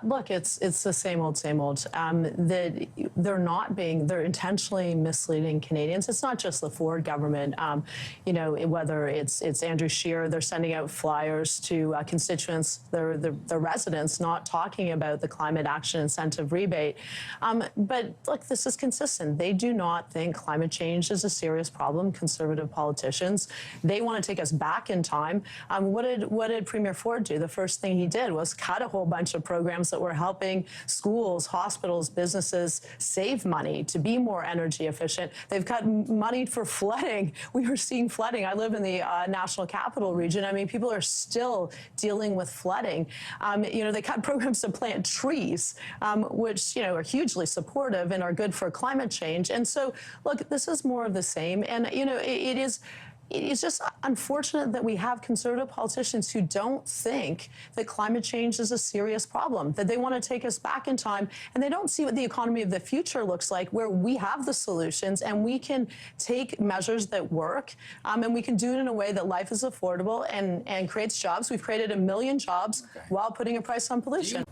Look, it's the same old, same old. That they're intentionally misleading Canadians. It's not just the Ford government. You know, whether it's Andrew Scheer, they're sending out flyers to constituents, the residents, not talking about the climate action incentive rebate. But look, this is consistent. They do not think climate change is a serious problem. Conservative politicians, they want to take us back in time. What did Premier Ford do? The first thing he did was cut a whole bunch of programs that were helping schools, hospitals, businesses save money to be more energy efficient. They've cut money for flooding. We are seeing flooding. I live in the National Capital Region. I mean, people are still dealing with flooding. You know, they cut programs to plant trees, which, you know, are hugely supportive and are good for climate change. And so, look, this is more of the same. And, you know, it's just unfortunate that we have conservative politicians who don't think that climate change is a serious problem, that they want to take us back in time, and they don't see what the economy of the future looks like, where we have the solutions and we can take measures that work, and we can do it in a way that life is affordable and creates jobs. We've created 1 million jobs while putting a price on pollution.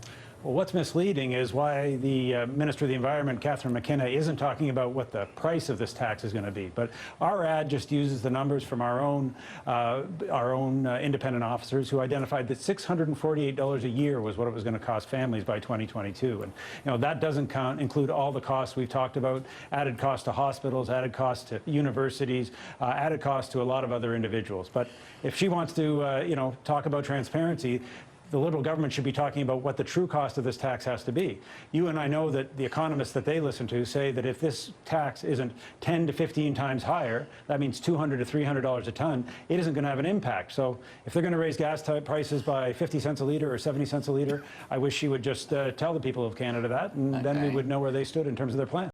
Well, what's misleading is why the Minister of the Environment, Catherine McKenna, isn't talking about what the price of this tax is going to be. But our ad just uses the numbers from our own independent officers who identified that $648 a year was what it was going to cost families by 2022. And you know, that doesn't include all the costs we've talked about: added cost to hospitals, added cost to universities, added cost to a lot of other individuals. But if she wants to, you know, talk about transparency, the Liberal government should be talking about what the true cost of this tax has to be. You and I know that the economists that they listen to say that if this tax isn't 10 to 15 times higher, that means $200 to $300 a ton, it isn't going to have an impact. So if they're going to raise gas prices by 50 cents a litre or 70 cents a litre, I wish she would just tell the people of Canada that, and then we would know where they stood in terms of their plan.